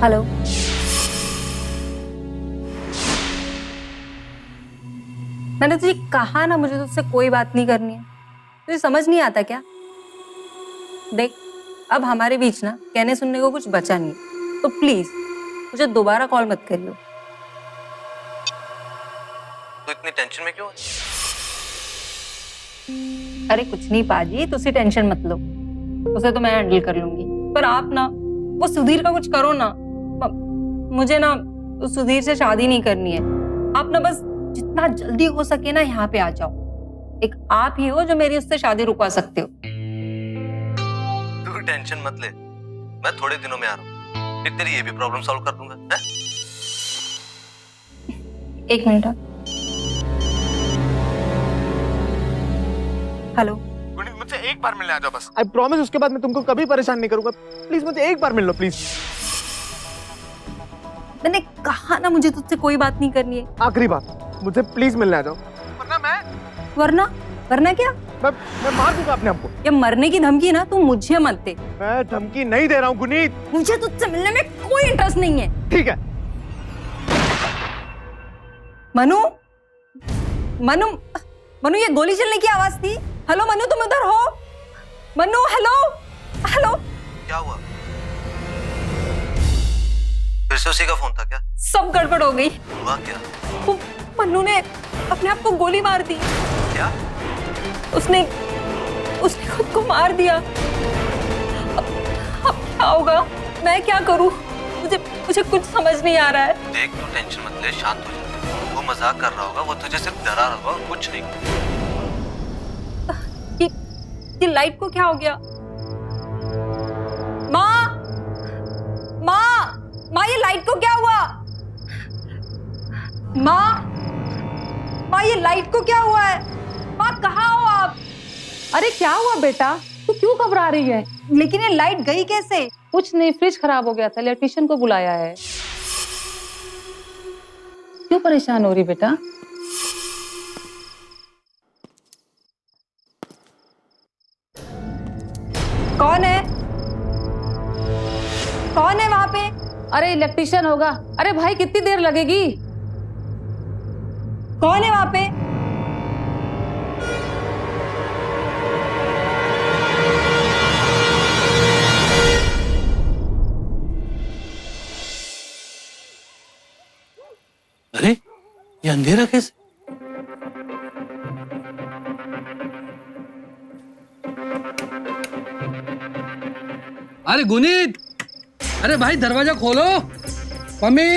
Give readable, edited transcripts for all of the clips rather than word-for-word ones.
Hello. मैंने तुझे कहा ना, मुझे तुझसे कोई बात नहीं करनी है। तुझे समझ नहीं आता क्या? देख, अब हमारे बीच ना कहने सुनने को कुछ बचा नहीं, तो प्लीज मुझे दोबारा कॉल मत करियो। तू इतनी टेंशन में क्यों है? अरे कुछ नहीं पाजी, तुझसे टेंशन मत लो, उसे तो मैं हैंडल कर लूंगी। पर आप ना वो सुधीर का कुछ करो ना। मुझे ना उस सुधीर से शादी नहीं करनी है। आप ना बस जितना जल्दी हो सके ना यहाँ पे आ जाओ। एक आप ही हो जो मेरी उससे शादी रुकवा सकते हो। तू टेंशन मत ले, मैं थोड़े दिनों में आ रहा हूँ, फिर तेरी ये भी प्रॉब्लम सॉल्व कर दूंगा। है? एक मिनट। हेलो। गुनीत, मुझसे एक बार मिलने आ जाओ बस। आई प्रॉमिस, उसके बाद मैं तुमको कभी परेशान नहीं करूंगा। प्लीज मुझे एक बार मिल लो प्लीज। मैंने कहा ना, मुझे तुझसे कोई बात नहीं करनी है। आखिरी बात, मुझे प्लीज मिलने आ जाओ, वरना वरना क्या? मैं मार दूंगा अपने आपको। ये मरने की धमकी ना तुम मुझे मत दे। मैं धमकी नहीं दे रहा हूँ गुनीत। मुझे तुझसे मिलने में कोई इंटरेस्ट नहीं है। ठीक है। मनु, मनु, मनु, ये गोली चलने की आवाज थी। हेलो मनु, तुम उधर हो? Manu, hello hello. क्या हुआ? फिर से उसी का फोन था क्या? सब गड़बड़ हो गई। हुआ क्या? वो मन्नू ने अपने आप को गोली मार दी। क्या? उसने खुद को मार दिया। अब क्या होगा? मैं क्या करूं? मुझे कुछ समझ नहीं आ रहा है। देख, तू टेंशन मत ले, शांत हो जा। वो मजाक कर रहा होगा, वो तुझे सिर्फ डरा रहा होगा, कुछ नहीं। ये लाइट को क्या हो गया? माँ, माँ, माँ, ये लाइट को क्या हुआ? माँ, ये लाइट को क्या हुआ है? माँ, कहाँ हो आप? अरे क्या हुआ बेटा, तू क्यों घबरा रही है? लेकिन ये लाइट गई कैसे? कुछ नहीं, फ्रिज खराब हो गया था, इलेक्ट्रिशियन को बुलाया है। क्यों परेशान हो रही बेटा? कौन है? कौन है वहां पे? अरे इलेक्ट्रिशियन होगा। अरे भाई कितनी देर लगेगी? कौन है वहां पे? अरे ये अंधेरा कैसे? अरे गुनीत, अरे भाई दरवाजा खोलो। Mummy,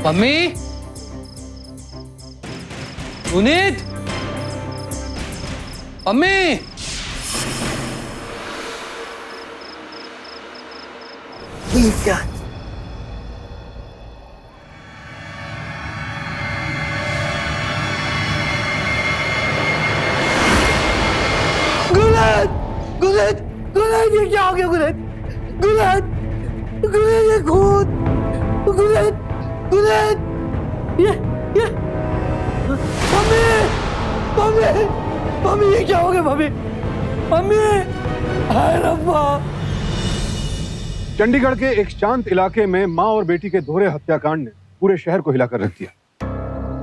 mummy, Guneet, mummy. ये क्या? गुनीत, गुनीत, ये क्या हो गया गुनीत? गुनीत, गुनीत, ये खून। गुनीत, गुनीत, ये मम्मी, मम्मी, मम्मी, ये क्या हो गया मम्मी? मम्मी, हाय रब्बा। चंडीगढ़ के एक शांत इलाके में मां और बेटी के दोहरे हत्याकांड ने पूरे शहर को हिलाकर रख दिया।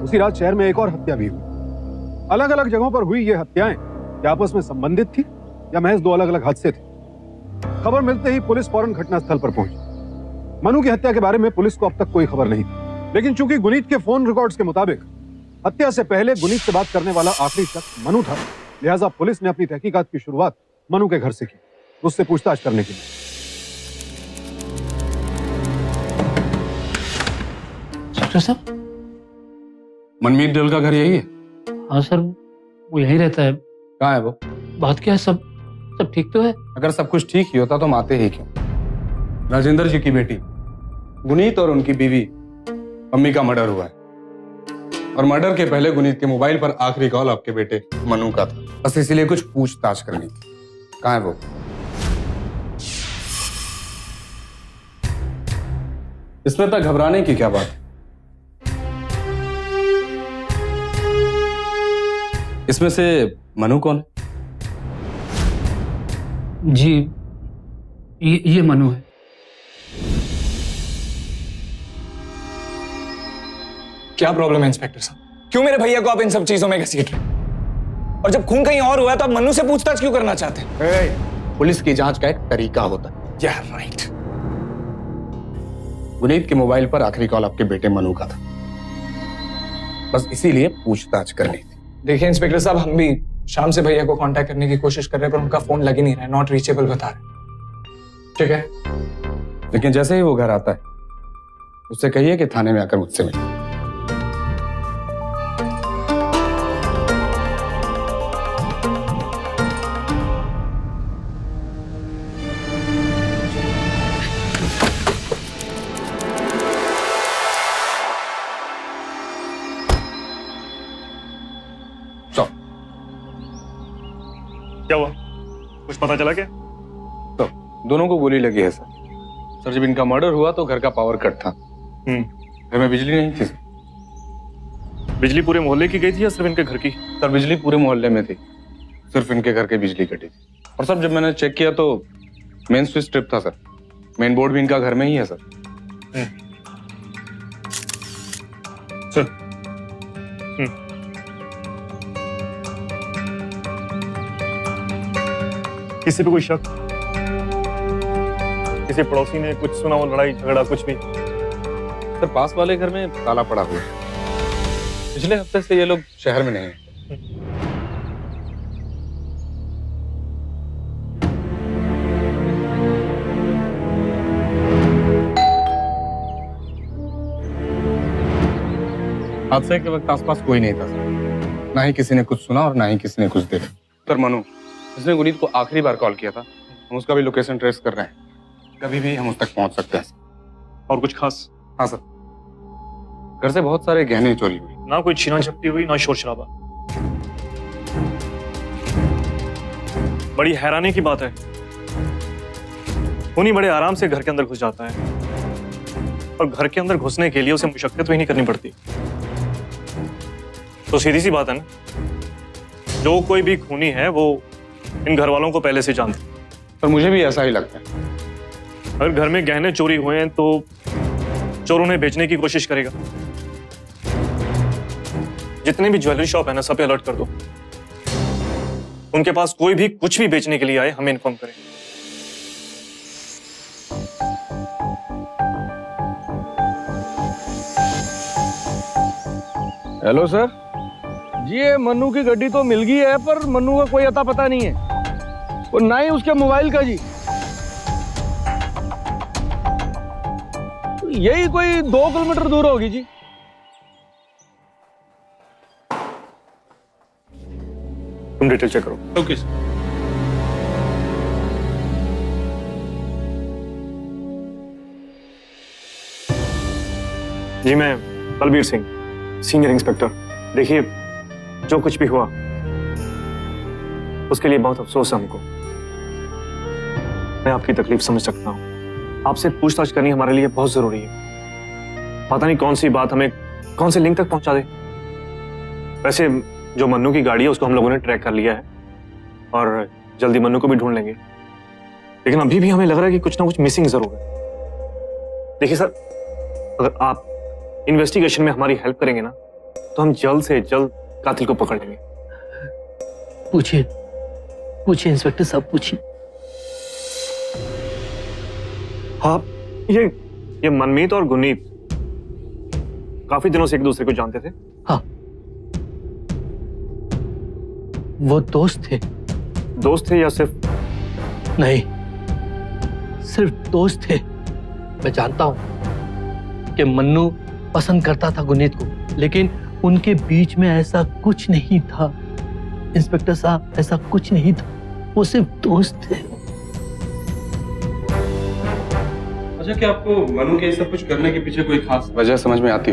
उसी रात शहर में एक और हत्या भी हुई। अलग अलग जगहों पर हुई ये हत्याएं क्या आपस में संबंधित थी या महज दो अलग अलग हादसे थे? खबर मिलते ही पुलिस फौरन घटनास्थल पर पहुंची। मनु की हत्या के बारे में पुलिस को अब तक कोई खबर नहीं थी, लेकिन चूंकि गुनीत के फोन रिकॉर्ड्स के मुताबिक हत्या से पहले गुनीत से बात करने वाला आखिरी शख्स मनु था, लिहाजा पुलिस ने अपनी तहकीकात की शुरुआत मनु के घर से की, उससे पूछताछ करने के लिए। डॉक्टर साहब, मनमीत ढिल का घर यही है? हाँ सर, वो यहीं रहता है। कहाँ है वो? बात क्या है? सब ठीक तो है? अगर सब कुछ ठीक ही होता तो हम आते ही क्यों? राजेंद्र जी की बेटी गुनीत और उनकी बीवी अम्मी का मर्डर हुआ है, और मर्डर के पहले गुनीत के मोबाइल पर आखिरी कॉल आपके बेटे मनु का था। बस इसीलिए कुछ पूछताछ करनी थी। कहाँ है वो? इसमें तक घबराने की क्या बात है? इसमें से मनु कौन है? जी, ये मनु है। क्या प्रॉब्लम है इंस्पेक्टर साहब? क्यों मेरे भैया को आप इन सब चीजों में घसीट रहे? और जब खून कहीं और हुआ है तो आप मनु से पूछताछ क्यों करना चाहते हैं? पुलिस की जांच का एक तरीका होता है। राइट। गुनीत के मोबाइल पर आखिरी कॉल आपके बेटे मनु का था, बस इसीलिए पूछताछ करनी थी। देखिए इंस्पेक्टर साहब, हम भी शाम से भैया को कांटेक्ट करने की कोशिश कर रहे हैं, पर उनका फोन लग ही नहीं रहा है, नॉट रीचेबल बता रहे। ठीक है, लेकिन जैसे ही वो घर आता है उससे कहिए कि थाने में आकर मुझसे मिले। क्या हुआ? कुछ पता चला क्या? तो दोनों को गोली लगी है सर। जब इनका मर्डर हुआ तो घर का पावर कट था, घर में बिजली नहीं थी। बिजली पूरे मोहल्ले की गई थी या सिर्फ इनके घर की? सर बिजली पूरे मोहल्ले में थी, सिर्फ इनके घर की बिजली कटी थी। और सर जब मैंने चेक किया तो मेन स्विच ट्रिप था सर, मेन बोर्ड भी इनका घर में ही है सर। सर किसी पे कोई शक? किसी पड़ोसी ने कुछ सुना हो, लड़ाई झगड़ा कुछ भी? सर पास वाले घर में ताला पड़ा हुआ है, पिछले हफ्ते से ये लोग शहर में नहीं है। हादसे के वक्त आसपास कोई नहीं था सर, ना ही किसी ने कुछ सुना और ना ही किसी ने कुछ देखा। सर मनु जिसने गुनीत को आखिरी बार कॉल किया था, हम उसका भी लोकेशन ट्रेस कर रहे हैं, कभी भी हम उस तक पहुंच सकते हैं। और कुछ खास? हाँ सर, घर से बहुत सारे गहने चोरी हुए, ना कोई छीना झपटी हुई, ना शोर शराबा। बड़ी हैरानी की बात है, उन्हीं बड़े आराम से घर के अंदर घुस जाता है, और घर के अंदर घुसने के लिए उसे मुशक्कत भी नहीं करनी पड़ती। तो सीधी सी बात है ना, जो कोई भी खूनी है वो इन घर वालों को पहले से जानते। पर मुझे भी ऐसा ही लगता है। अगर घर में गहने चोरी हुए हैं तो चोर उन्हें बेचने की कोशिश करेगा। जितने भी ज्वेलरी शॉप है ना, सब पे अलर्ट कर दो। उनके पास कोई भी कुछ भी बेचने के लिए आए, हमें इन्फॉर्म करें। हेलो सर जी, ये मन्नू की गड्डी तो मिल गई है, पर मन्नू का कोई अता पता नहीं है, और ना ही उसके मोबाइल का जी। यही कोई 2 किलोमीटर दूर होगी जी। तुम डिटेल चेक करो। Okay sir. जी मैं बलबीर सिंह, सीनियर इंस्पेक्टर। देखिए, जो कुछ भी हुआ उसके लिए बहुत अफसोस है हमको। मैं आपकी तकलीफ समझ सकता हूँ, आपसे पूछताछ करनी हमारे लिए बहुत जरूरी है। पता नहीं कौन सी बात हमें कौन से लिंक तक पहुंचा दे। वैसे जो मन्नू की गाड़ी है उसको हम लोगों ने ट्रैक कर लिया है, और जल्दी मन्नू को भी ढूंढ लेंगे, लेकिन अभी भी हमें लग रहा है कि कुछ ना कुछ मिसिंग जरूर है। देखिए सर, अगर आप इन्वेस्टिगेशन में हमारी हेल्प करेंगे ना, तो हम जल्द से जल्द कातिल को पकड़ लेंगे। पूछिए पूछिए इंस्पेक्टर साहब, पूछिए। हाँ, ये मनमीत और गुनीत काफी दिनों से एक दूसरे को जानते थे। हाँ, वो दोस्त थे। दोस्त थे या सिर्फ? नहीं, सिर्फ दोस्त थे। मैं जानता हूं कि मन्नू पसंद करता था गुनीत को, लेकिन उनके बीच में ऐसा कुछ नहीं था इंस्पेक्टर साहब, ऐसा कुछ नहीं था। वो सिर्फ दोस्त थे। अच्छा, क्या आपको मनु के सब कुछ करने के पीछे कोई खास वजह समझ में आती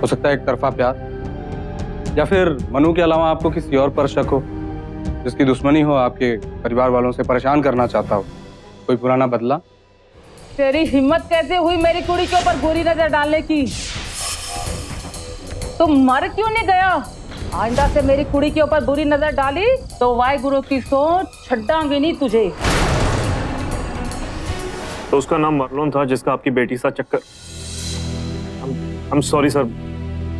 हो सकता है एक तरफा प्यार, या फिर मनु के अलावा आपको किसी और पर शक हो, जिसकी दुश्मनी हो, आपके परिवार वालों से परेशान करना चाहता हो, कोई पुराना बदला? तेरी हिम्मत कैसे हुई मेरी कुड़ी के ऊपर बुरी नजर डालने की? तुम मर क्यों नहीं गया? आइंदा से मेरी कुड़ी के ऊपर बुरी नजर डाली तो वाहिगुरु की सोच छड्डांगे नहीं तुझे। तो उसका नाम मरलोन था, जिसका आपकी बेटी के साथ चक्कर। I'm sorry सर,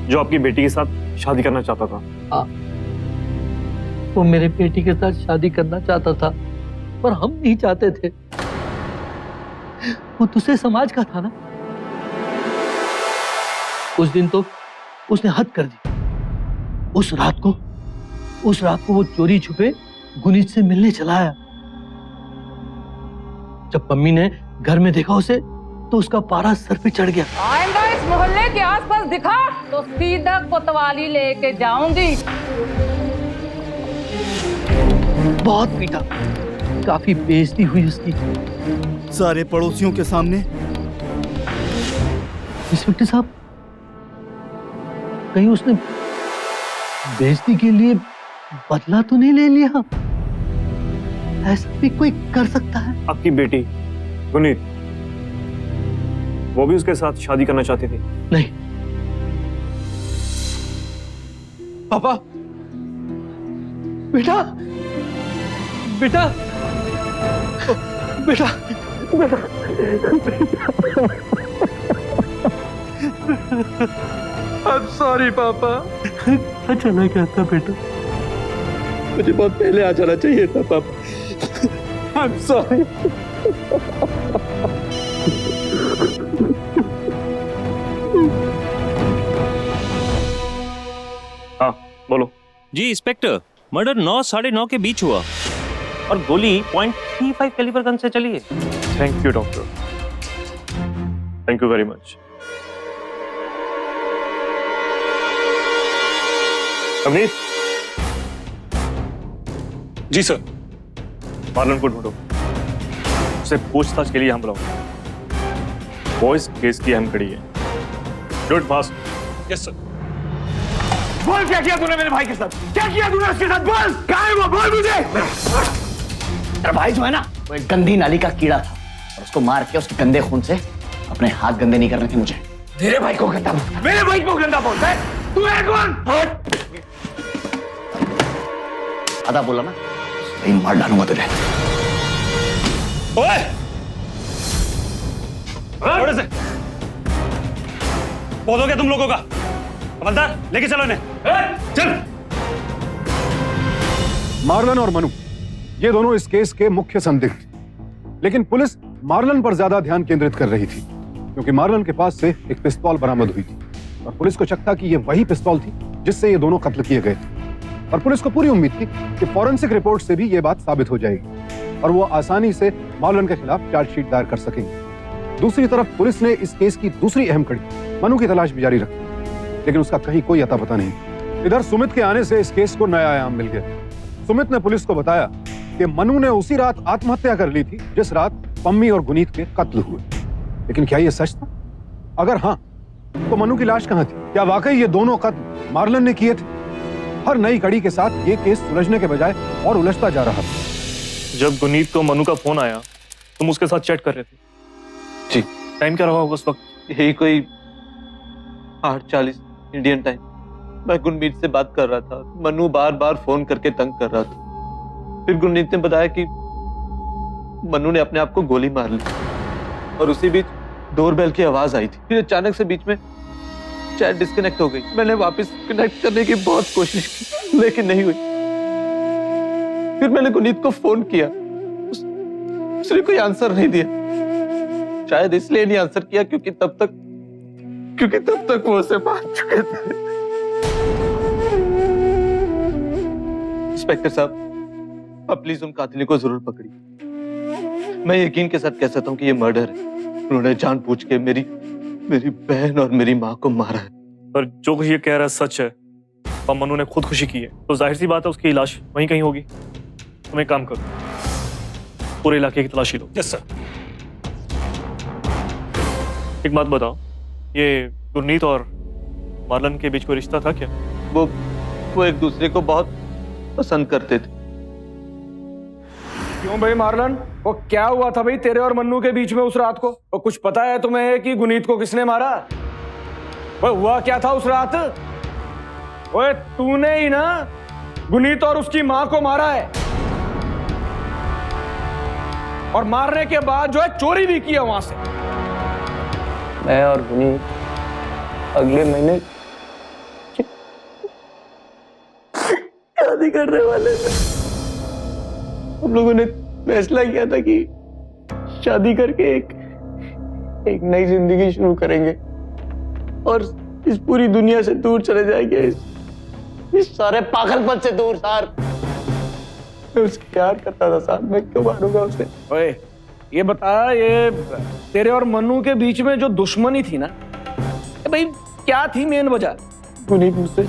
जो आपकी बेटी के साथ शादी करना चाहता था। वो मेरे बेटी के साथ शादी करना चाहता था, पर हम नहीं चाहते थे। वो दूसरे समाज का था ना। उस दिन तो उसने हद कर दी। उस रात को वो चोरी छुपे गुनीत से मिलने चला आया। जब मम्मी ने घर में देखा उसे, तो उसका पारा सर पे चढ़ गया। आइंदा इस मोहल्ले के आसपास दिखा तो सीधा कोतवाली लेके जाऊंगी। बहुत पीटा, काफी बेइज्जती हुई उसकी सारे पड़ोसियों के सामने। इंस्पेक्टर साहब, कहीं उसने बेइज्जती के लिए बदला तो नहीं ले लिया? ऐसा भी कोई कर सकता है? आपकी बेटी गुनीत, वो भी उसके साथ शादी करना चाहती थी? नहीं। पापा, बेटा बेटा बेटा बेटा I'm sorry पापा। चला क्या था बेटा? मुझे बहुत पहले आ जाना चाहिए था पापा। I'm sorry। हाँ बोलो। जी इंस्पेक्टर, मर्डर 9 साढ़े 9 के बीच हुआ और गोली .35 कैलिबर गन से चली है। Thank you doctor, thank you very much. Avneet. जी सर। मार्लन को ढूंढो, उसे पूछताछ के लिए हम बुलाओ। वो इस केस की अहम कड़ी है। Do it fast. Yes sir. बोल, क्या किया तूने मेरे भाई के साथ? क्या किया तूने उसके साथ? बोल, कहाँ है वो? बोल मुझे। तेरा भाई जो है ना, वो एक गंदी नाली का कीड़ा था, और उसको मार के उसके गंदे खून से अपने हाथ गंदे नहीं करने थे मुझे। मेरे भाई को गंदा बोलता? मेरे भाई को गंदा बोलता है? तू है कौन? आधा बोला ना, सही मार डालूंगा तुझे। ओए! थोड़े से बहुत हो गया तुम लोगों का। हवलदार, लेके चलो इन्हें। चल। मार्लन और मनु, ये दोनों इस केस के मुख्य संदिग्ध थे। लेकिन पुलिस मार्लन पर ज्यादा ध्यान केंद्रित कर रही थी, क्योंकि मार्लन के पास से एक पिस्तौल बरामद हुई थी और पुलिस को शक था कि ये वही पिस्तौल थी जिससे ये दोनों कत्ल किए गए थे। और पुलिस को पूरी उम्मीद थी कि फॉरेंसिक रिपोर्ट से भी ये बात साबित हो जाएगी और वो आसानी से मार्लन के खिलाफ चार्जशीट दायर कर सकेंगे। दूसरी तरफ पुलिस ने इस केस की दूसरी अहम कड़ी, मनु की तलाश भी जारी रखी, लेकिन उसका कहीं कोई अता पता नहीं। इधर सुमित के आने से इस केस को नया आयाम मिल गया। सुमित ने पुलिस को बताया कि मनु ने उसी रात आत्महत्या कर ली थी जिस रात पम्मी और गुनीत के कत्ल हुए। लेकिन क्या ये सच था? अगर हाँ, तो मनु की लाश कहाँ थी? क्या वाकई ये दोनों कत्ल मार्लन ने किए थे? हर नई कड़ी के साथ ये केस सुलझने के बजाय और उलझता जा रहा था। जब गुनीत को मनु का फोन आया, तुम उसके साथ चैट कर रहे थे? जी। टाइम क्या रहा होगा उस वक्त? यही कोई 8:40 इंडियन टाइम। मैं गुरमीत से बात कर रहा था। मनु बार बार फोन करके तंग कर रहा था। फिर गुरमीत ने बताया कि मनु ने अपने आप को गोली मार ली और उसी बीच डोरबेल की आवाज आई थी। फिर अचानक से बीच में चैट डिस्कनेक्ट हो गई। मैंने वापस कनेक्ट करने की बहुत कोशिश की, लेकिन नहीं हुई। फिर मैंने गुरमीत को फोन किया, उसने कोई आंसर नहीं दिया। शायद इसलिए नहीं आंसर किया क्योंकि तब तक वो उसे मार चुके थे। इंस्पेक्टर साहब, आप प्लीज उन कातिलों को जरूर पकड़िए। मैं यकीन के साथ कह सकता हूँ कि ये मर्डर है। उन्होंने जानबूझ के मेरी बहन और मेरी माँ को मारा है। पर जो कुछ ये कह रहा है सच है और मनु ने खुदकुशी की है, तो जाहिर सी बात है उसकी लाश वहीं कहीं होगी। तुम एक काम करो, पूरे इलाके की तलाशी लो। Yes sir. एक बात बताओ, ये गुरनीत और मार्लन के बीच कोई रिश्ता था क्या? वो एक दूसरे को बहुत पसंद करते थे। क्यों भाई मार्लन, वो क्या हुआ था भाई तेरे और मन्नू के बीच में उस रात को? वो कुछ पता है तुम्हें कि गुनीत को किसने मारा? वो हुआ क्या था उस रात? ओए तूने ही ना गुनीत और उसकी मां को मारा है। और मारने के बाद जो है चोरी भी की है वहां से। मैं और गुनीत अगले महीने शादी करने वाले थे। हम लोगों ने फैसला किया था कि शादी करके एक नई जिंदगी शुरू करेंगे और इस पूरी दुनिया से दूर चले जाएंगे, इस सारे पागलपन से दूर। सार मैं उससे प्यार करता था साहब, मैं क्यों मारूंगा उसे? ओए ये बता, ये तेरे और मन्नू के बीच में जो दुश्मनी थी ना, भाई क्या थी मेन वजह? गुनीत मुझसे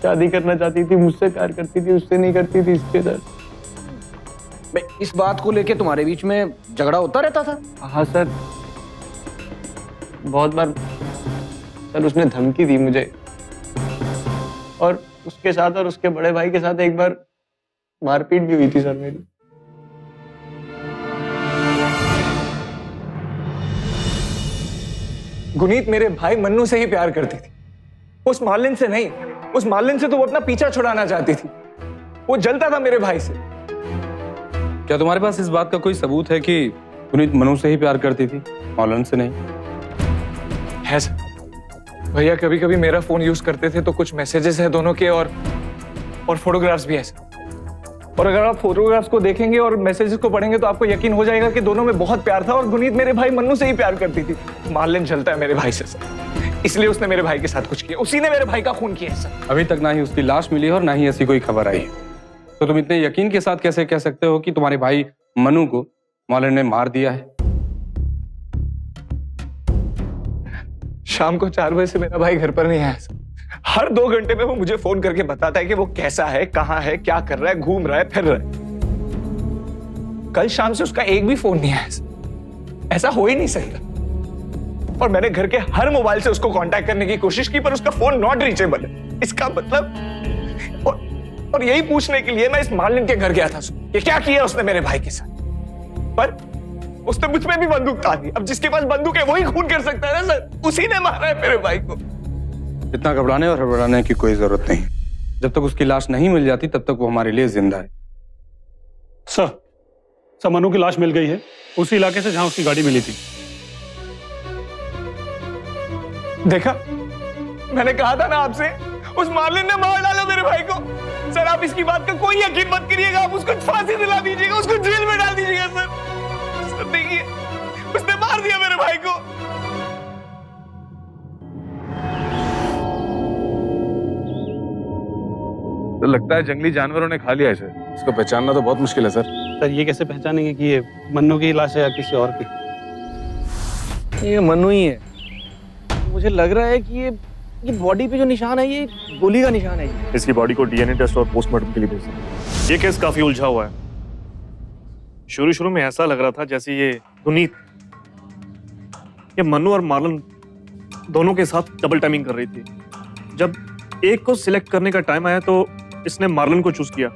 शादी करना चाहती थी, मुझसे प्यार करती थी, उससे नहीं करती थी, इसके दर्द। इस बात को लेके तुम्हारे बीच में झगड़ा होता रहता था? हाँ सर, बहुत बार सर उसने धमकी दी मुझे, और उसके साथ और उसके बड़े भाई के साथ एक बार मारपीट भी हुई थी सर मेरी। गुनीत मेरे भाई मन्नू से ही प्यार करती थी, उस मालिन से नहीं। उस मालिन से तो वो अपना पीछा छुड़ाना चाहती थी, वो जलता था मेरे भाई से। क्या तुम्हारे पास इस बात का कोई सबूत है कि गुनीत मनु से ही प्यार करती थी, मौलन से नहीं? है सर, भैया कभी कभी मेरा फोन यूज करते थे तो कुछ मैसेजेस है दोनों के, और फोटोग्राफ्स भी है सर। और अगर आप फोटोग्राफ्स को देखेंगे और मैसेजेस को पढ़ेंगे तो आपको यकीन हो जाएगा कि दोनों में बहुत प्यार था, और गुनीत मेरे भाई मन्नू से ही प्यार करती थी। मालिन जलता है मेरे भाई से सर, इसलिए उसने मेरे भाई के साथ कुछ किया, उसी ने मेरे भाई का खून किया है सर। अभी तक ना ही उसकी लाश मिली है और ना ही ऐसी कोई खबर आई है, तो तुम इतने यकीन के साथ कैसे कह सकते हो कि तुम्हारे भाई मनु को मौलन ने मार दिया है? शाम को 4 बजे से मेरा भाई घर पर नहीं आया सर। हर 2 घंटे में वो मुझे फोन करके बताता है कि वो कैसा है, कहां है, क्या कर रहा है, घूम रहा है, फिर रहा है। कल शाम से उसका एक भी फोन नहीं आया सर। ऐसा हो ही नहीं सकता। और मैंने घर के हर मोबाइल से उसको कांटेक्ट करने की कोशिश की, पर उसका फोन नॉट रीचेबल है। इसका मतलब और यही पूछने के लिए मैं इस मालिन के घर गया था कि क्या किया उसने मेरे भाई के साथ। पर उसने मुझ में भी बंदूक तान दी। अब जिसके पास बंदूक है वही खून कर सकता है ना सर, उसी ने मारा है मेरे भाई को। इतना घबराने और हड़बड़ाने की कोई जरूरत नहीं। जब तक उसकी लाश नहीं मिल जाती तब तक वो हमारे लिए जिंदा है। सर मनु की लाश मिल गई है, उसी इलाके से जहां उसकी गाड़ी मिली थी। देखा, मैंने कहा था ना आपसे, उस मालिन ने मार डाला मेरे भाई को। सर आप इसकी बात का कोई यकीन मत करिएगा, आप उसको फांसी दिला दीजिएगा, उसको जेल में डाल दीजिएगा सर। देखिए, उसने मार दिया मेरे भाई को। तो लगता है जंगली जानवरों ने खा लिया इसे। इसको पहचानना तो बहुत मुश्किल है सर। सर ये कैसे पहचानेंगे कि ये मन्नू की लाश है या किसी और की? ये मन्नू ही है। मुझे लग रहा है कि ये बॉडी पे जो निशान है ये गोली का निशान है। इसकी बॉडी को डीएनए टेस्ट और पोस्टमार्टम के लिए भेज दें। ये केस काफी उलझा हुआ है। शुरू में ऐसा लग रहा था जैसे ये गुनीत ये मन्नू और मार्लन दोनों के साथ डबल टाइमिंग कर रही थी। जब एक को सिलेक्ट करने का टाइम आया तो इसने मार्लन को चूज किया।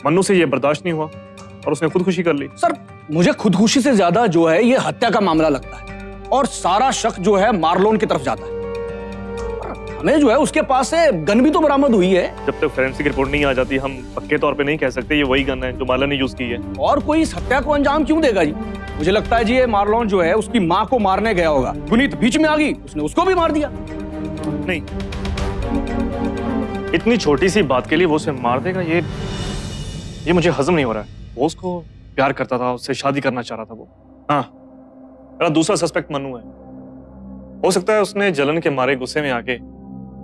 मन्नू से ये बर्दाश्त नहीं हुआ और उसने खुदकुशी कर ली। सर मुझे खुदकुशी से ज्यादा जो है ये हत्या का मामला लगता है, और सारा शक जो है मार्लोन की तरफ जाता है। हमें जो है उसके पास से गन भी तो बरामद हुई है। जब तक फोरेंसिक रिपोर्ट नहीं आ जाती हम पक्के तौर पे नहीं कह सकते ये वही गन है जो मार्लन ने यूज की है। और कोई इस हत्या को अंजाम क्यों देगा जी? मुझे लगता है जी ये मार्लोन जो है उसकी माँ को मारने गया होगा। गुनीत बीच में आ गई, उसने उसको भी मार दिया। नहीं, इतनी छोटी सी बात के लिए वो उसे मार देगा, ये मुझे हजम नहीं हो रहा है। वो उसको प्यार करता था, उससे शादी करना चाह रहा था वो। हाँ, मेरा दूसरा सस्पेक्ट मन्नू है। हो सकता है उसने जलन के मारे गुस्से में आके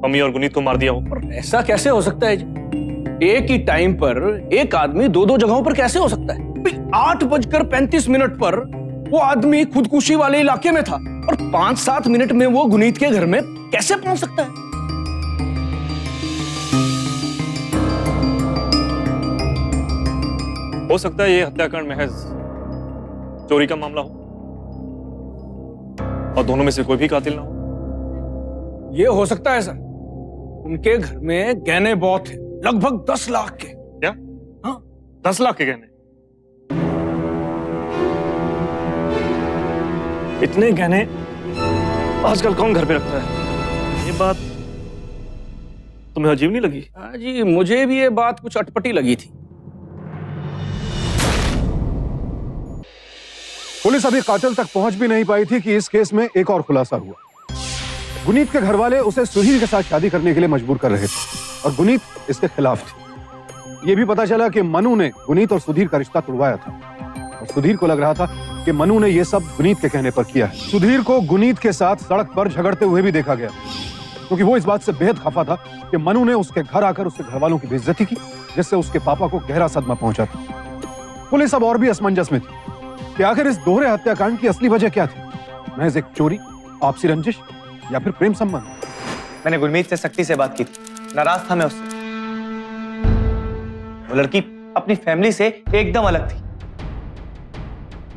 मम्मी और गुनीत को मार दिया हो। पर ऐसा कैसे हो सकता है जी? एक ही टाइम पर एक आदमी दो जगहों पर कैसे हो सकता है? 8:35 पर वो आदमी खुदकुशी वाले इलाके में था और 5-7 मिनट में वो गुनीत के घर में कैसे पहुंच सकता है? हो सकता है ये हत्याकांड महज चोरी का मामला हो और दोनों में से कोई भी कातिल ना हो। ये हो सकता है सर। उनके घर में गहने बहुत थे, लगभग 10 लाख के। क्या? हाँ, 10 लाख के गहने? इतने गहने आजकल कौन घर पे रखता है? ये बात तुम्हें अजीब नहीं लगी? हाँ जी, मुझे भी ये बात कुछ अटपटी लगी थी। पुलिस अभी कातिल तक पहुंच भी नहीं पाई थी कि इस केस में एक और खुलासा हुआ। गुनीत के घर वाले उसे सुधीर के साथ शादी करने के लिए मजबूर कर रहे थे और गुनीत इसके खिलाफ थी। यह भी पता चला कि मनु ने गुनीत और सुधीर का रिश्ता तोड़वाया था और सुधीर को लग रहा था कि मनु ने यह सब गुनीत के कहने पर किया है। सुधीर को गुनीत के साथ सड़क पर झगड़ते हुए भी देखा गया क्योंकि वो इस बात से बेहद खफा था कि मनु ने उसके घर आकर उसके घर वालों की बेइज्जती की, जिससे उसके पापा को गहरा सदमा पहुंचा था। पुलिस अब और भी असमंजस में थी कि आखिर इस दोहरे हत्याकांड की असली वजह क्या थी। महज एक चोरी, आपसी रंजिश या फिर प्रेम संबंध? मैंने गुरमीत से सख्ती से बात की थी, नाराज था मैं उससे। वो लड़की अपनी फैमिली से एकदम अलग थी।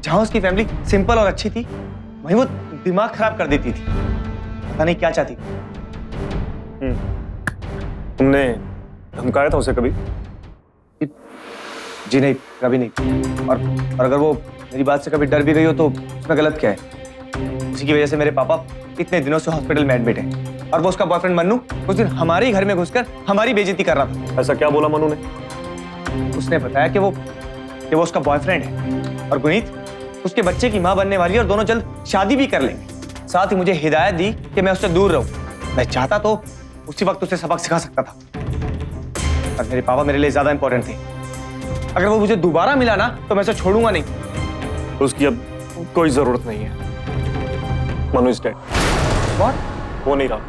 जहां उसकी फैमिली सिंपल और अच्छी थी, वहीं वो दिमाग खराब कर देती थी। पता नहीं क्या चाहती थी। तुमने धमकाया था उसे कभी? जी नहीं, कभी नहीं। और अगर वो मेरी बात से कभी डर भी गई हो तो उसमें गलत क्या है? इसी की वजह से मेरे पापा इतने दिनों से हॉस्पिटल में एडमिट है। और वो उसका बॉयफ्रेंड मन्नू उस दिन हमारे ही घर में घुसकर हमारी बेइज्जती कर रहा था। ऐसा क्या बोला मनु ने? उसने बताया कि वो उसका बॉयफ्रेंड है और गुनीत उसके बच्चे की मां बनने वाली है और दोनों जल्द शादी भी कर लेंगे। साथ ही मुझे हिदायत दी कि मैं उससे दूर रहूं। मैं चाहता तो उसी वक्त उसे सबक सिखा सकता था, पर मेरे पापा मेरे लिए ज्यादा इंपॉर्टेंट थे। अगर वो मुझे दोबारा मिला ना तो मैं उसे छोड़ूंगा नहीं। तो उसकी अब कोई जरूरत नहीं है। Manu is dead. व्हाट? वो नहीं रहा।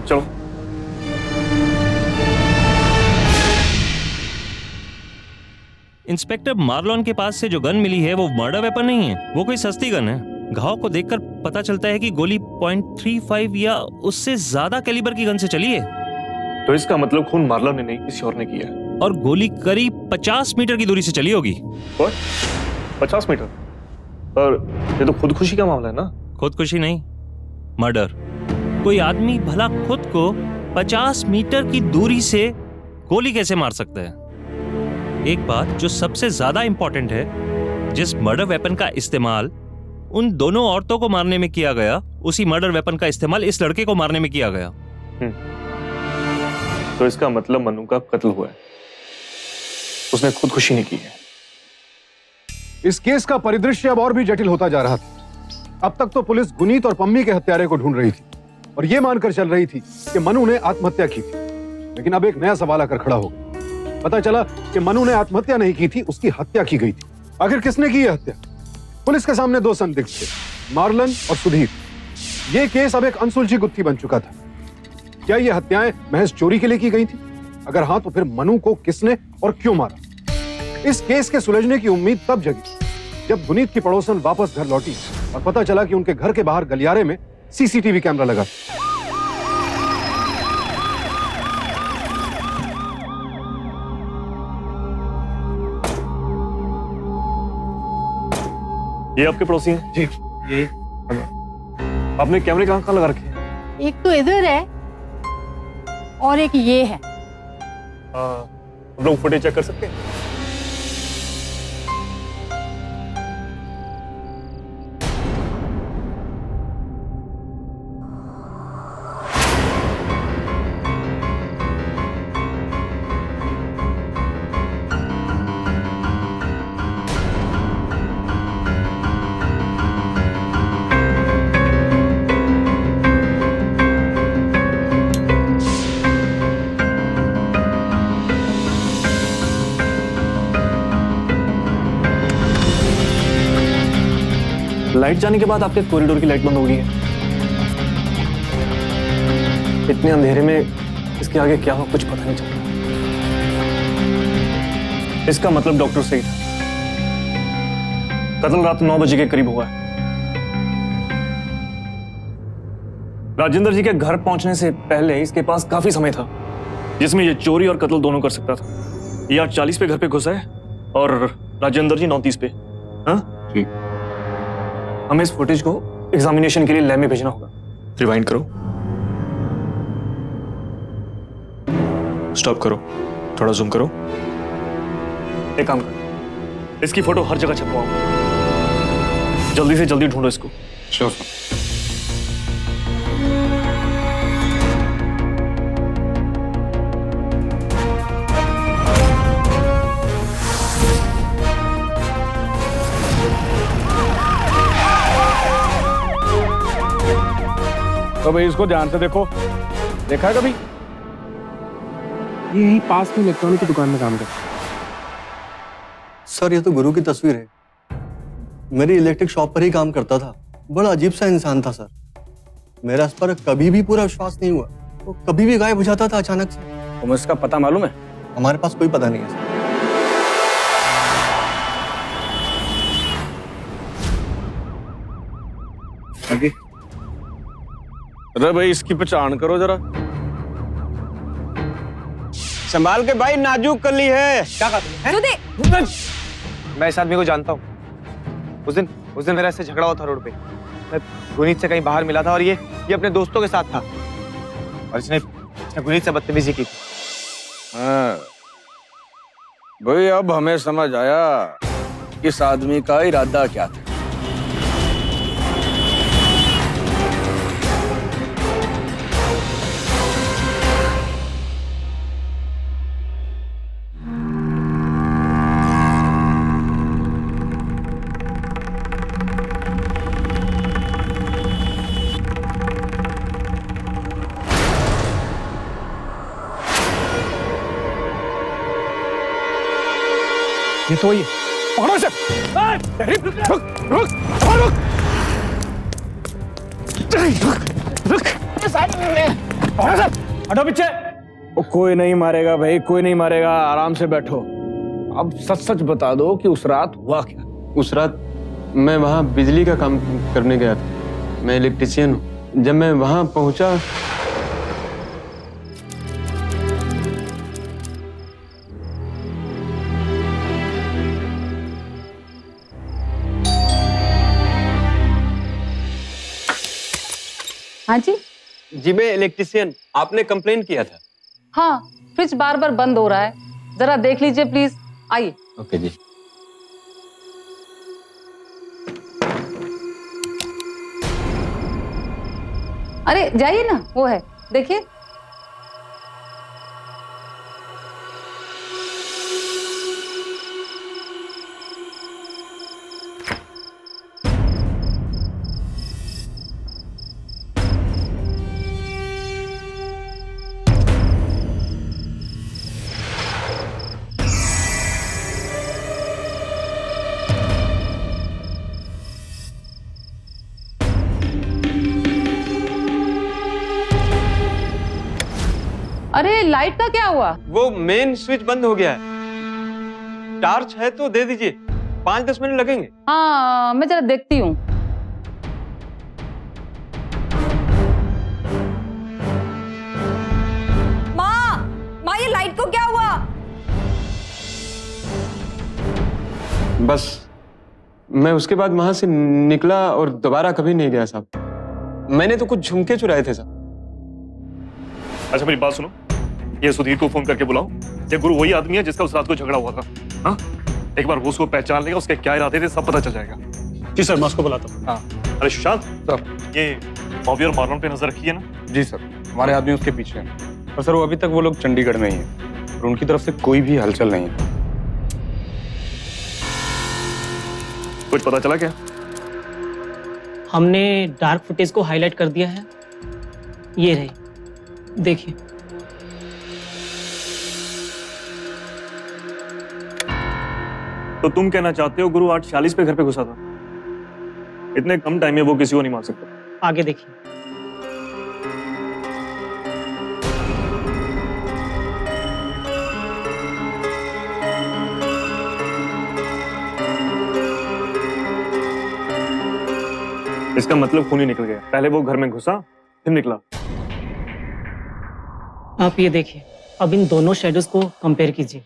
चलो। इंस्पेक्टर, मार्लोन के पास से जो गन मिली है वो मर्डर वेपन नहीं है, वो कोई सस्ती गन है। घाव को देखकर पता चलता है कि गोली .35 या उससे ज्यादा कैलिबर की गन से चली है। तो इसका मतलब खून मार्लोन ने नहीं, किसी और ने किया है। और गोली करीब 50 मीटर की दूरी से चली होगी। और 50 मीटर? पर ये तो खुदकुशी का मामला है ना? खुदकुशी नहीं, मर्डर। कोई आदमी भला खुद को 50 मीटर की दूरी से गोली कैसे मार सकता है? एक बात जो सबसे ज्यादा इंपॉर्टेंट है, जिस मर्डर वेपन का इस्तेमाल उन दोनों औरतों को मारने में किया गया, उसी मर्डर वेपन का इस्तेमाल इस लड़के को मारने में किया गया। तो इसका मतलब मनु का कत्ल हुआ है, उसने खुदकुशी नहीं की है। इस केस का परिदृश्य अब और भी जटिल होता जा रहा था। अब तक तो पुलिस गुनीत और पम्मी के हत्यारे को ढूंढ रही थी और यह मानकर चल रही थी कि मनु ने आत्महत्या की थी। लेकिन अब एक नया सवाल आकर खड़ा हो गया। पता चला कि मनु ने आत्महत्या नहीं की थी, उसकी हत्या की गई थी। आखिर किसने की यह हत्या? पुलिस के सामने दो संदिग्ध थे, मार्लन और सुधीर। यह केस अब एक अनसुलझी गुत्थी बन चुका था। क्या यह हत्याएं महज चोरी के लिए की गई थी? अगर हाँ, तो फिर मनु को किसने और क्यों मारा? इस केस के सुलझने की उम्मीद तब जगी जब गुनीत की पड़ोसन वापस घर लौटी और पता चला कि उनके घर के बाहर गलियारे में सीसीटीवी कैमरा लगा। ये आपके पड़ोसी हैं? जी, ये आपने कैमरे कहाँ लगा रखे हैं? एक तो इधर है और एक ये है। हम लोग फुटेज चेक कर सकते हैं? लाइट जाने के बाद आपके कॉरिडोर की लाइट बंद हो गई है। इतने अंधेरे में इसके आगे क्या हो कुछ पता नहीं चल रहा। इसका मतलब डॉक्टर सही था, कत्ल रात 9 बजे के करीब हुआ है। राजेंद्र जी के घर पहुंचने से पहले इसके पास काफी समय था जिसमें ये चोरी और कत्ल दोनों कर सकता था। ये 8:40 पे घर पे घुसा है और राजेंद्र जी 9:30 पे। हाँ जी, हमें इस फुटेज को एग्जामिनेशन के लिए लैब में भेजना होगा। रिवाइंड करो, स्टॉप करो, थोड़ा जूम करो। एक काम करो, इसकी फोटो हर जगह छपवाओ। जल्दी से जल्दी ढूंढो इसको। श्योर। देखो भाई, इसको ध्यान से देखो। देखा है कभी? ये यही पास में इलेक्ट्रॉनिक की दुकान में काम करता है। सर ये तो गुरु की तस्वीर है। मेरी इलेक्ट्रिक शॉप पर ही काम करता था। बड़ा अजीब सा इंसान था सर। मेरा इस पर कभी भी पूरा विश्वास नहीं हुआ। वो कभी भी गायब हो जाता था अचानक से। तुम्हें इसका पता मालूम है? हमारे पास कोई पता नहीं है सर। अरे भाई, इसकी पहचान करो जरा। संभाल के भाई, नाजुक कली है। क्या कहा तुमने? मैं इस आदमी को जानता हूँ। उस दिन मेरा इससे झगड़ा हुआ था रोड पे। मैं गुनीत से कहीं बाहर मिला था और ये अपने दोस्तों के साथ था और इसने गुनीत से बदतमीजी की थी। हाँ। भाई अब हमें समझ आया इस आदमी का इरादा क्या था। ये तो ये पकड़ो इसे। रुक रुक रुक रुक। हटो पीछे। कोई नहीं मारेगा भाई, कोई नहीं मारेगा। आराम से बैठो। अब सच सच बता दो कि उस रात हुआ क्या? उस रात मैं वहाँ बिजली का काम करने गया था। मैं इलेक्ट्रिशियन हूँ। जब मैं वहाँ पहुँचा हाँ जी। जी मैं इलेक्ट्रिशियन। आपने कंप्लेन किया था। हाँ, फ्रिज बार बार बंद हो रहा है, जरा देख लीजिए प्लीज। आइए। ओके जी। अरे जाइए ना, वो है, देखिए। अरे लाइट का क्या हुआ? वो मेन स्विच बंद हो गया है। टार्च है तो दे दीजिए, 5-10 मिनट लगेंगे। हाँ, मैं जरा देखती हूँ। माँ ये लाइट को क्या हुआ? बस मैं उसके बाद वहां से निकला और दोबारा कभी नहीं गया साहब। मैंने तो कुछ झुमके चुराए थे साहब। अच्छा मेरी बात सुनो, ये सुधीर को फोन करके बुलाओ। ये गुरु वही आदमी है जिसका उस रात को झगड़ा हुआ था। हाँ, एक बार वो उसको पहचान लेगा, उसके क्या इरादे थे सब पता चल जाएगा। जी सर, मैं उसको बुलाता हूँ। हाँ। अरे सुशांत सर, ये बॉबी और मार्लन पे नजर रखी है ना? जी सर, हमारे आदमी उसके पीछे हैं। और सर वो अभी तक वो लोग चंडीगढ़ में ही हैं और उनकी तरफ से कोई भी हलचल नहीं है। कुछ पता चला क्या? हमने डार्क फुटेज को हाईलाइट कर दिया है। ये रहे, देखिए। तो तुम कहना चाहते हो गुरु 8:46 पे घर पे घुसा था? इतने कम टाइम में वो किसी को नहीं मार सकता। आगे देखिए। इसका मतलब खून ही निकल गया। पहले वो घर में घुसा फिर निकला। आप ये देखिए, अब इन दोनों शेडोज को कंपेयर कीजिए।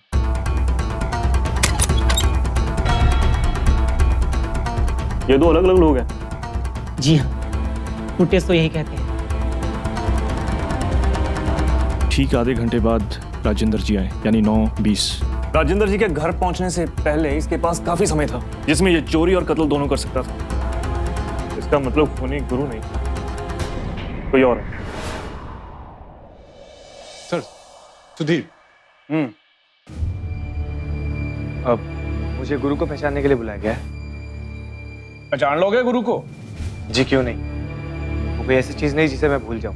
ये दो अलग अलग लोग हैं। जी हाँ, फुटेज तो यही कहते हैं। ठीक आधे घंटे बाद राजेंद्र जी आए, यानी 9:20। राजेंद्र जी के घर पहुंचने से पहले इसके पास काफी समय था जिसमें ये चोरी और कत्ल दोनों कर सकता था। इसका मतलब खूनी गुरु नहीं, कोई और है। सर, सुधीर। अब मुझे गुरु को पहचानने के लिए बुलाया गया है। पहचान लोगे गुरु को? जी क्यों नहीं। वो वो कोई ऐसी चीज नहीं जिसे मैं भूल जाऊं।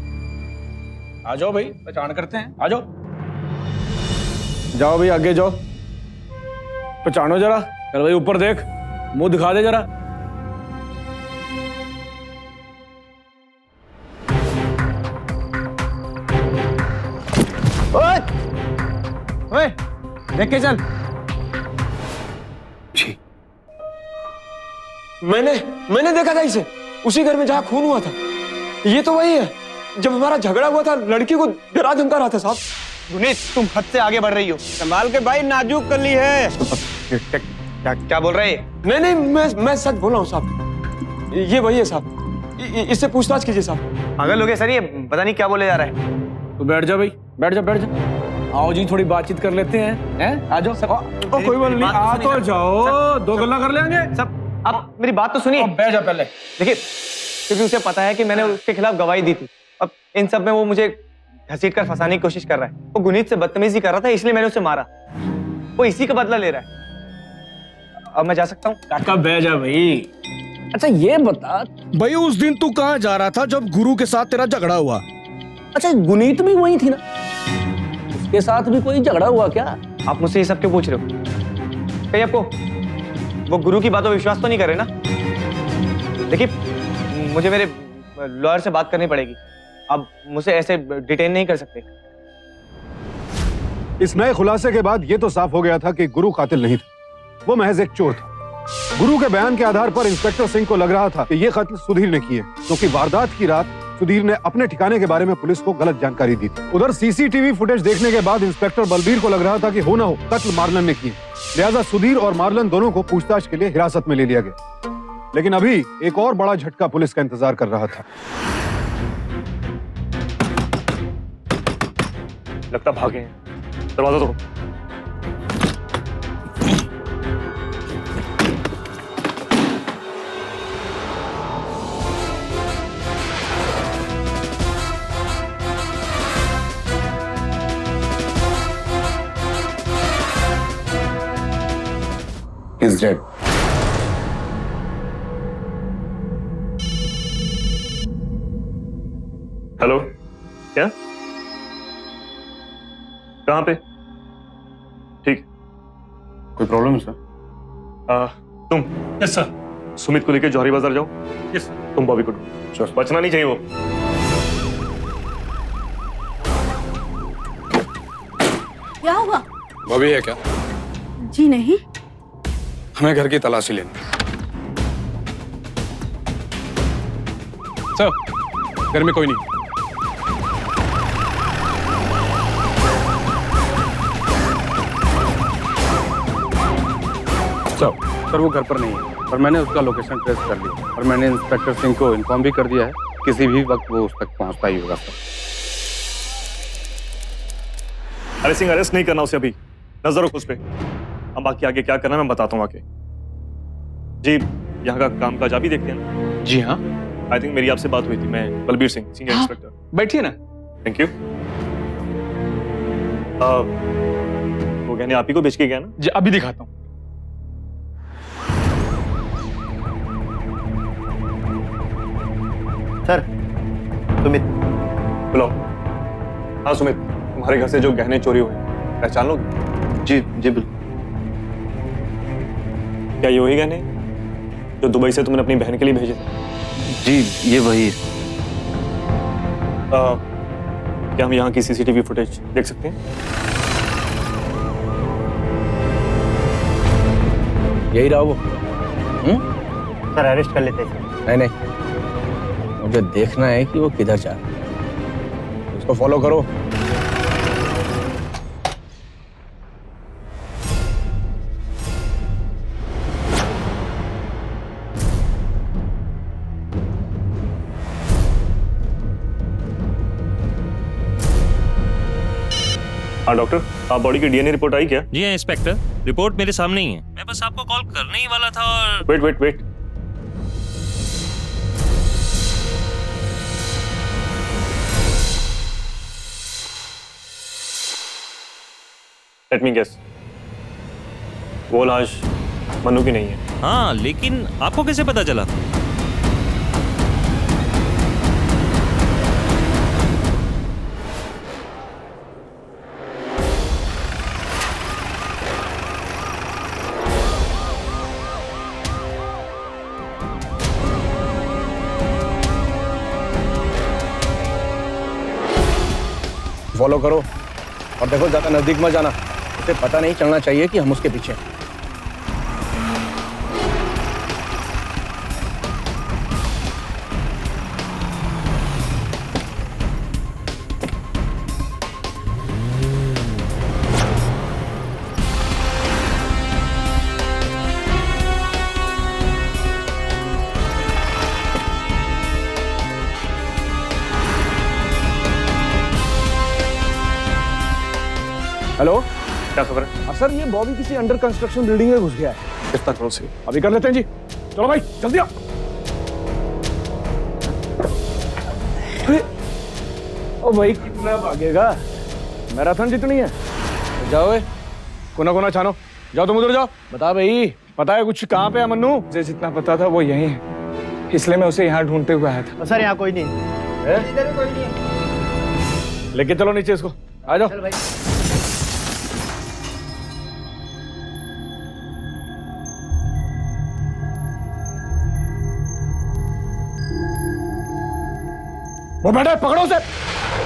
आ जाओ भाई, पहचान करते हैं, आ जाओ। जाओ भाई, आगे जाओ, पहचानो जरा। चल भाई ऊपर देख, मुंह दिखा दे जरा। ओए, देख के चल। जी, मैंने देखा था इसे उसी घर में जहां खून हुआ था। ये तो वही है जब हमारा झगड़ा हुआ था, लड़की को डरा धमका रहा था साहब। गुनीत, तुम हद से आगे बढ़ रही हो। संभाल के भाई, नाजुक कली है। क्या बोल रहे हैं? नहीं, मैं सच बोल रहा हूँ साहब। ये वही है साहब, इससे पूछताछ कीजिए साहब। पागल हो गए सर, ये पता नहीं क्या बोले जा रहा है। तो बैठ जा भाई, बैठ जा, बैठ जा। आओ जी, थोड़ी बातचीत कर लेते हैं। आ जाओ सब। कोई बात नहीं, आ तो जाओ, दो गल्ला कर लेंगे सब। आप मेरी बात तो सुनिए। बैठ जा पहले। देखिए, क्योंकि उसे पता है कि मैंने उसके खिलाफ गवाही दी थी। अब इन सब में वो मुझे घसीट कर फंसाने की कोशिश कर रहा है। वो गुनीत से बदतमीजी कर रहा था, इसलिए मैंने उसे मारा। वो इसी का बदला ले रहा है। अब मैं जा सकता हूँ? काका बैठ जा भाई। अच्छा ये बता भाई, उस दिन तू कहाँ जा रहा था जब गुरु के साथ तेरा झगड़ा हुआ? अच्छा, गुनीत भी वही थी ना, उसके साथ भी कोई झगड़ा हुआ क्या? आप मुझसे ये सब क्यों पूछ रहे हो? कहीं आपको वो गुरु की बातों पर विश्वास तो नहीं कर रहे ना? देखिए, मुझे मेरे लॉयर से बात करनी पड़ेगी। अब मुझे ऐसे डिटेन नहीं कर सकते। इस नए खुलासे के बाद यह तो साफ हो गया था कि गुरु कातिल नहीं था, वो महज एक चोर था। गुरु के बयान के आधार पर इंस्पेक्टर सिंह को लग रहा था कि यह कत्ल सुधीर ने किए, क्योंकि वारदात की रात सुधीर ने अपने ठिकाने के बारे में पुलिस को गलत जानकारी दी थी। उधर सीसीटीवी फुटेज देखने के बाद इंस्पेक्टर बलबीर को लग रहा था कि हो ना हो कत्ल मार्लन ने किए, लिहाजा सुधीर और मार्लन दोनों को पूछताछ के लिए हिरासत में ले लिया गया। लेकिन अभी एक और बड़ा झटका पुलिस का इंतजार कर रहा था। लगता भागे हैं। दरवाजा तोड़ो। He's dead. हेलो, क्या? कहाँ पे? ठीक। कोई प्रॉब्लम है सर? तुम? Yes sir. सुमित को लेकर जौहरी बाजार जाओ। यस। तुम बॉबी को ढूंढो। बचना नहीं चाहिए वो। क्या हुआ? बॉबी है क्या? जी नहीं। हमें घर की तलाशी लेनी। सर, घर में कोई नहीं। सर वो घर पर नहीं है, पर मैंने उसका लोकेशन ट्रेस कर लिया और मैंने इंस्पेक्टर सिंह को इन्फॉर्म भी कर दिया है, किसी भी वक्त वो उस तक पहुंचता ही होगा सर। अरे सिंह, अरेस्ट नहीं करना उसे अभी, नजर रखो उस पे। अब बाकी आगे क्या करना मैं बताता हूँ आके। जी, यहाँ का काम काज आप ही देखते हैं ना? जी हाँ। आई थिंक मेरी आपसे बात हुई थी। मैं बलबीर सिंह, सीनियर इंस्पेक्टर। बैठिए ना। Thank you. वो गहने आप ही को बेच के गया ना? जी, अभी दिखाता हूँ। सर, सुमित। बुलाओ। हाँ सुमित, तुम्हारे घर से जो गहने चोरी हुए पहचान लोगे? जी जी बिल्कुल। क्या ये वही गहने जो दुबई से तुमने अपनी बहन के लिए भेजे थे? जी ये वही है। क्या हम यहाँ की सीसीटीवी फुटेज देख सकते हैं? यही रहा वो। सर अरेस्ट कर लेते हैं। नहीं नहीं, मुझे देखना है कि वो किधर जा रहा है। उसको फॉलो करो। हाँ डॉक्टर, आप बॉडी की डीएनए रिपोर्ट आई क्या? जी हाँ इंस्पेक्टर, रिपोर्ट मेरे सामने ही है। मैं बस आपको कॉल करने ही वाला था और wait wait wait. Let me guess, वो लाश मन्नू की नहीं है। हाँ, लेकिन आपको कैसे पता चला? फॉलो करो और देखो ज्यादा नजदीक मत जाना, उसे पता नहीं चलना चाहिए कि हम उसके पीछे हैं। हेलो, क्या खबर है? सर ये बॉबी किसी अंडर कंस्ट्रक्शन बिल्डिंग में घुस गया है। कितना क्लोज है? अभी कर लेते हैं जी, चलो भाई जल्दी आओ। ओ भाई कितना भागेगा, मैराथन जितनी है। तो जाओ कोना कोना छानो, जाओ तुम उधर जाओ। बता भाई, पता है कुछ कहाँ पे है मन्नू? मुझे जितना पता था वो यही है, इसलिए मैं उसे यहाँ ढूंढते हुए आया था। सर यहाँ कोई नहीं है। लेके चलो नीचे इसको, आ जाओ। वो बैठा है, पकड़ो उसे,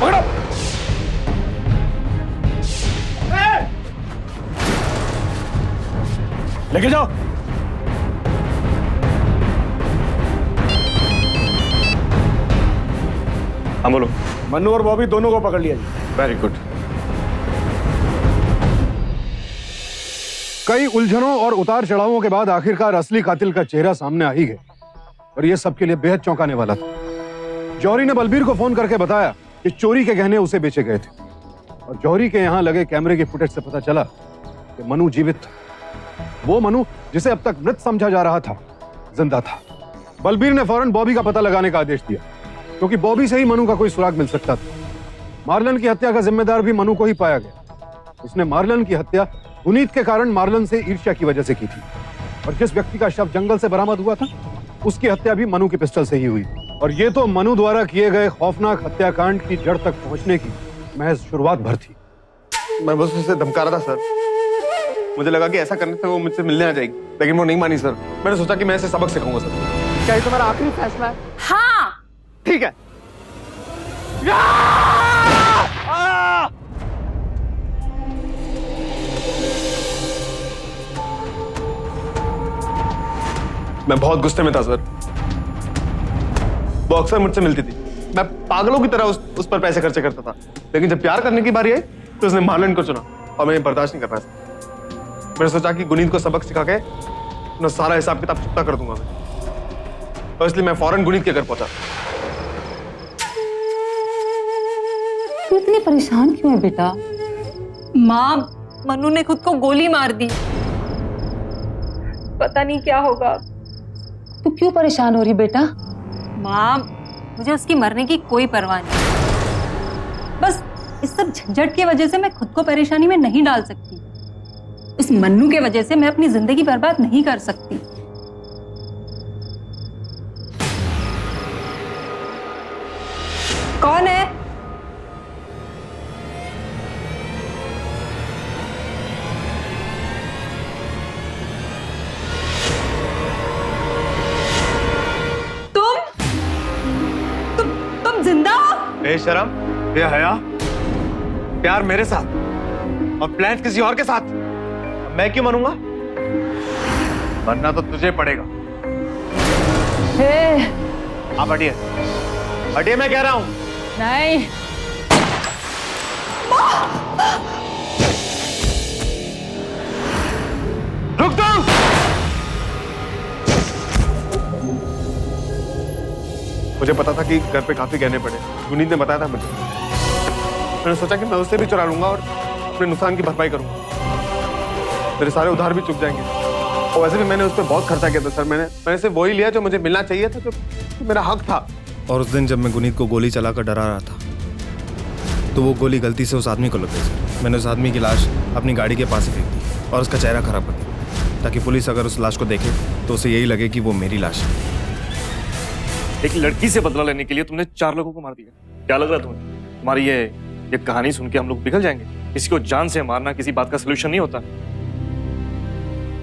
पकड़ो। लेके जाओ। हाँ बोलो। मन्नू और बॉबी दोनों को पकड़ लिया जी। Very good. कई उलझनों और उतार चढ़ावों के बाद आखिरकार असली कातिल का चेहरा सामने आ ही गया और यह सबके लिए बेहद चौंकाने वाला था। जौहरी ने बलबीर को फोन करके बताया कि चोरी के गहने उसे बेचे गए थे और जौहरी के यहां लगे कैमरे की फुटेज से पता चला कि मनु जीवित था। वो मनु जिसे अब तक मृत समझा जा रहा था, जिंदा था। बलबीर ने फौरन बॉबी का पता लगाने का आदेश दिया क्योंकि बॉबी से ही मनु का कोई सुराग मिल सकता था। मार्लन की हत्या का जिम्मेदार भी मनु को ही पाया गया। उसने मार्लन की हत्या गुनीत के कारण मार्लन से ईर्ष्या की वजह से की थी और जिस व्यक्ति का शव जंगल से बरामद हुआ था उसकी हत्या भी मनु की पिस्टल से ही हुई। और ये तो मनु द्वारा किए गए खौफनाक हत्याकांड की जड़ तक पहुंचने की महज शुरुआत भर थी। मैं बस उसे धमका रहा था सर। मुझे लगा कि ऐसा करने से वो मुझसे मिलने आ जाएगी, लेकिन वो नहीं मानी सर। मैंने सोचा कि मैं इसे सबक सिखाऊंगा सर। क्या ये तुम्हारा आखिरी फैसला है? हाँ, ठीक है। मैं बहुत गुस्से में था सर। वो अक्सर मुझसे मिलती थी, मैं पागलों की तरह उस पर पैसे खर्चे करता था, लेकिन जब प्यार करने की बारी आई तो उसने मार्लन को चुना और मैं बर्दाश्त नहीं कर पाया। मैंने सोचा कि गुनीत को सबक सिखा के अपना सारा हिसाब किताब चुकता कर दूंगा मैं, और इसलिए मैं फौरन गुनीत के घर पहुंचा। तू इतनी परेशान क्यों है बेटा? माँ, मनु ने खुद को गोली मार दी, पता नहीं क्या होगा। तू क्यों परेशान हो रही बेटा? माँ, मुझे उसकी मरने की कोई परवाह नहीं। बस इस सब झंझट की वजह से मैं खुद को परेशानी में नहीं डाल सकती। इस मन्नू के वजह से मैं अपनी जिंदगी बर्बाद नहीं कर सकती। कौन है? तुम जिंदा हो? बेशरम, बेहया, प्यार मेरे साथ और प्लान किसी और के साथ। मैं क्यों मनूंगा? मरना तो तुझे पड़ेगा। आप हटिए, हटिए मैं कह रहा हूं। नहीं। रुक जाओ। मुझे पता था कि घर पे काफी गहने पड़े, गुनीत ने बताया था मुझे। मैंने सोचा कि मैं उससे भी चुरा लूंगा और अपने नुकसान की भरपाई करूंगा। मेरे सारे उधार भी चुक जाएंगे। और वैसे भी मैंने उस पर बहुत खर्चा किया था सर। मैंने सिर्फ वही लिया जो मुझे मिलना चाहिए था, जो मेरा हक था। और उस दिन जब मैं गुनीत को गोली चलाकर डरा रहा था तो वो गोली गलती से उस आदमी को लग गई सर। मैंने उस आदमी की लाश अपनी गाड़ी के पास ही फेंक दी और उसका चेहरा खराब कर दिया ताकि पुलिस अगर उस लाश को देखे तो उसे यही लगे कि वो मेरी लाश है। एक लड़की से बदला लेने के लिए तुमने 4 लोगों को मार दिया। क्या लग रहा तुम्हें तुम्हारी ये कहानी सुन के हम लोग पिघल जाएंगे? किसी को जान से मारना किसी बात का सलूशन नहीं होता।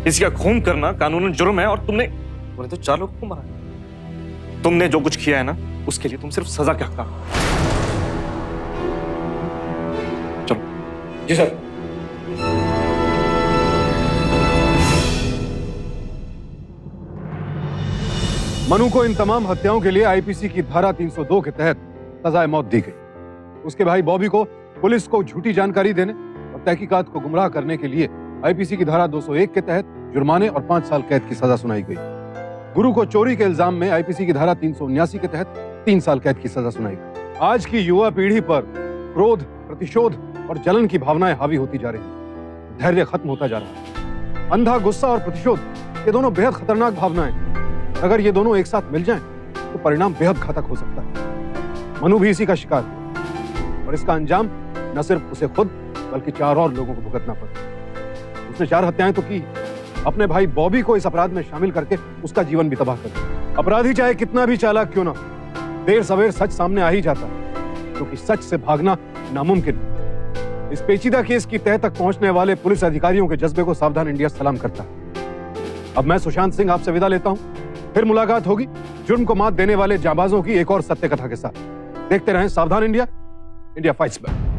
किसी का खून करना कानूनन जुर्म है और तुमने तो 4 लोगों को मारा। तुमने जो कुछ किया है ना, उसके लिए तुम सिर्फ सजा के हकदार हो। जी सर। मनु को इन तमाम हत्याओं के लिए आईपीसी की धारा 302 के तहत सजाए मौत दी गई। उसके भाई बॉबी को पुलिस को झूठी जानकारी देने और तहकीकात को गुमराह करने के लिए आईपीसी की धारा 201 के तहत जुर्माने और 5 साल कैद की सजा सुनाई गई। गुरु को चोरी के इल्जाम में आईपीसी की धारा 379 के तहत 3 साल कैद की सजा सुनाई गई। आज की युवा पीढ़ी पर क्रोध, प्रतिशोध और जलन की भावनाएं हावी होती जा रही हैं। धैर्य खत्म होता जा रहा है। अंधा गुस्सा और प्रतिशोध, ये दोनों बेहद खतरनाक भावनाएं। अगर ये दोनों एक साथ मिल जाएं, तो परिणाम बेहद घातक हो सकता है। मनु भी इसी का शिकार है और इसका अंजाम न सिर्फ उसे खुद बल्कि 4 और लोगों को भुगतना पड़ा। उसने 4 हत्याएं तो की, अपने भाई बॉबी को इस अपराध में शामिल करके उसका जीवन भी तबाह कर दिया। अपराधी चाहे कितना भी चालाक क्यों ना, देर सवेर सच सामने आ ही जाता है, क्योंकि सच से भागना नामुमकिन है। इस पेचीदा केस की तह तक पहुंचने वाले पुलिस अधिकारियों के जज्बे को सावधान इंडिया सलाम करता है। अब मैं सुशांत सिंह आपसे विदा लेता हूं। फिर मुलाकात होगी जुर्म को मात देने वाले जाबाजों की एक और सत्य कथा के साथ। देखते रहें सावधान इंडिया, इंडिया फाइट्स बैक।